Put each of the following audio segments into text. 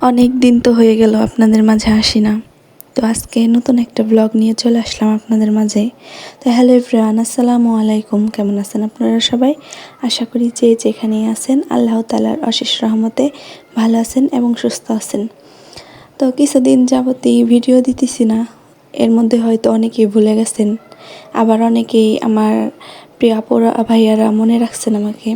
অনেক দিন তো হয়ে গেল আপনাদের মাঝে আসি না। তো আজকে নতুন একটা ব্লগ নিয়ে চলে আসলাম আপনাদের মাঝে। তো হ্যালো এভরিওয়ান, আসসালামু আলাইকুম। কেমন আছেন আপনারা সবাই? আশা করি যে যেখানেই আছেন আল্লাহ তাআলার অশেষ রহমতে ভালো আছেন এবং সুস্থ আছেন। তো কিছুদিন যাবতই ভিডিও দিতেছি না, এর মধ্যে হয়তো অনেকেই ভুলে গেছেন, আবার অনেকেই আমার প্রিয় আপুরা ভাইয়ারা মনে রাখছেন আমাকে।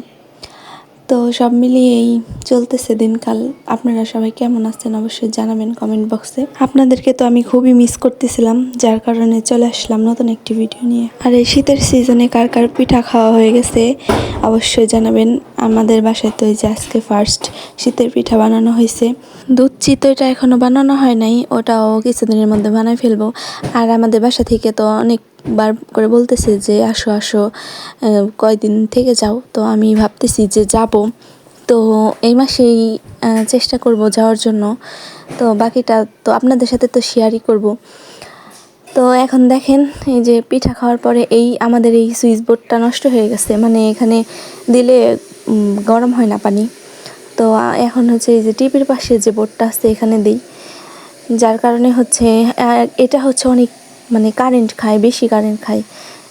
তো সব মিলিয়েই চলতেছে দিনকাল। আপনারা সবাই কেমন আছেন অবশ্যই জানাবেন কমেন্ট বক্সে। আপনাদেরকে তো আমি খুবই মিস করতেছিলাম, যার কারণে চলে আসলাম নতুন একটি ভিডিও নিয়ে। আর এই শীতের সিজনে কার কার পিঠা খাওয়া হয়ে গেছে অবশ্যই জানাবেন। আমাদের বাসায় তো এই যে আজকে ফার্স্ট শীতের পিঠা বানানো হয়েছে। দুধ চিতইটা এখনও বানানো হয় নাই, ওটাও কিছুদিনের মধ্যে বানাই ফেলবো। আর আমাদের বাসা থেকে তো অনেকবার করে বলতেছে যে আসো আসো, কয়দিন থেকে যাও। তো আমি ভাবতেছি যে যাব, তো এই মাসেই চেষ্টা করব যাওয়ার জন্য। তো বাকিটা তো আপনাদের সাথে তো শেয়ারই করব। তো এখন দেখেন, এই যে পিঠা খাওয়ার পরে এই আমাদের এই সুইচ বোর্ডটা নষ্ট হয়ে গেছে, মানে এখানে দিলে গরম হয় না পানি। তো এখন হচ্ছে এই যে টিভির পাশে যে বোর্ডটা আছে এখানে দিই, যার কারণে হচ্ছে এটা হচ্ছে অনেক মানে কারেন্ট খায়, বেশি কারেন্ট খায়,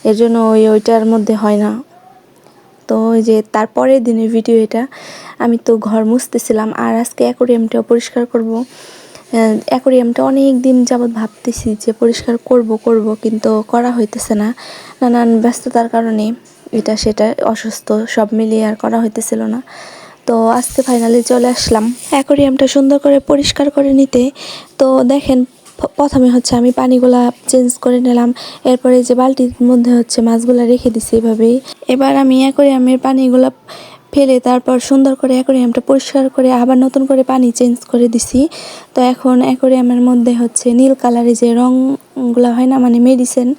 এর জন্য ওইটার মধ্যে হয় না। তো ওই যে তারপরের দিনের ভিডিও এটা। আমি তো ঘর মুছতেছিলাম আর আজকে অ্যাকোরিয়ামটাও পরিষ্কার করব। অ্যাকোরিয়ামটা অনেক দিন যাবৎ ভাবতেছি যে পরিষ্কার করব, কিন্তু করা হইতেছে না, নানান ব্যস্ততার কারণে, এটা সেটা অসুস্থ সব মিলিয়ে আর করা হইতেছিল না। তো আজকে ফাইনালি চলে আসলাম অ্যাকোরিয়ামটা সুন্দর করে পরিষ্কার করে নিতে। তো দেখেন, প্রথমে হচ্ছে আমি পানিগুলা চেঞ্জ করে নিলাম, এরপরে যে বালতির মধ্যে হচ্ছে মাছগুলা রেখে দিছি এভাবেই। এবার আমি অ্যাকোরিয়ামের পানিগুলা ফেলে তারপর সুন্দর করে অ্যাকোরিয়ামটা পরিষ্কার করে আবার নতুন করে পানি চেঞ্জ করে দিছি। তো এখন অ্যাকোরিয়ামের মধ্যে হচ্ছে নীল কালারের যে রঙগুলো হয় না, মানে মেডিসিন,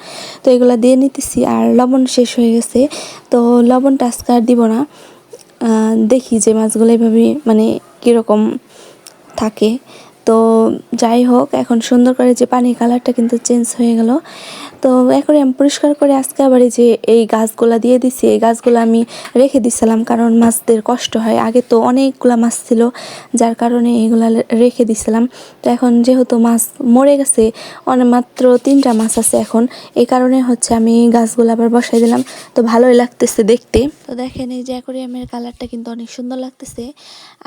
তো এগুলো দিয়ে নিতেছি। আর লবণ শেষ হয়ে গেছে, তো লবণটা আজকে আর দিব না। দেখি যে মাছগুলো এভাবে মানে কীরকম থাকে। তো যাই হোক, এখন সুন্দর করে যে পানির কালারটা কিন্তু চেঞ্জ হয়ে গেল। তো অ্যাকোরিয়াম পরিষ্কার করে আজকে আবার এই যে এই গাছগুলা দিয়ে দিছি। এই গাছগুলো আমি রেখে দিছিলাম কারণ মাছদের কষ্ট হয়। আগে তো অনেকগুলা মাছ ছিল, যার কারণে এগুলা রেখে দিছিলাম। তো এখন যেহেতু মাছ মরে গেছে, মাত্র 3টা মাছ আছে এখন, এই কারণে হচ্ছে আমি গাছগুলো আবার বসাই দিলাম। তো ভালোই লাগতেছে দেখতে। তো দেখেন, এই যে অ্যাকোরিয়ামের কালারটা কিন্তু অনেক সুন্দর লাগতেছে।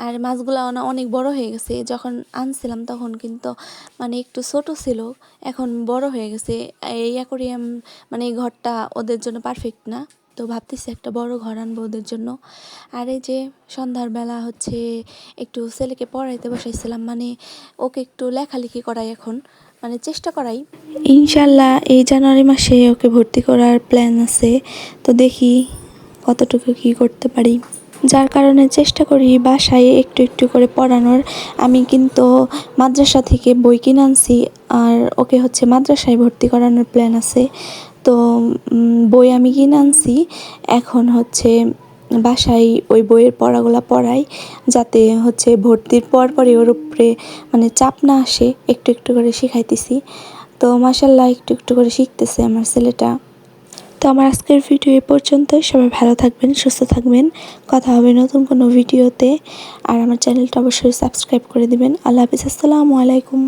আর মাছগুলো অনেক বড় হয়ে গেছে। যখন আনছিলাম তখন কিন্তু মানে একটু ছোট ছিল, এখন বড় হয়ে গেছে। এই অ্যাকোরিয়াম মানে এই ঘরটা ওদের জন্য পারফেক্ট না, তো ভাবতেছি একটা বড় ঘর আনবো ওদের জন্য। আর এই যে সন্ধ্যার বেলা হচ্ছে একটু ছেলেকে পড়াইতে বসাইছিলাম, মানে ওকে একটু লেখালেখি করাই এখন, মানে চেষ্টা করাই। ইনশাল্লাহ এই জানুয়ারি মাসে ওকে ভর্তি করার প্ল্যান আছে। তো দেখি কতটুকু কি করতে পারি, যার কারণে চেষ্টা করি বাসায় একটু একটু করে পড়ানোর। আমি কিন্তু মাদ্রাসা থেকে বই কিনে আনছি, আর ওকে হচ্ছে মাদ্রাসায় ভর্তি করানোর প্ল্যান আছে। তো বই আমি কিনে আনছি, এখন হচ্ছে বাসায় ওই বইয়ের পড়াগুলো পড়াই, যাতে হচ্ছে ভর্তির পরপরই ওর উপরে মানে চাপ না আসে। একটু একটু করে শিখাইতেছি। তো মাশাল্লাহ একটু একটু করে শিখতেছে আমার ছেলেটা। তো আমার আজকের ভিডিও এ পর্যন্তই। সবাই ভালো থাকবেন, সুস্থ থাকবেন। কথা হবে নতুন কোনো ভিডিওতে। আর আমার চ্যানেলটা অবশ্যই সাবস্ক্রাইব করে দিবেন। আল্লাহ হাফিজ, আসসালামু আলাইকুম।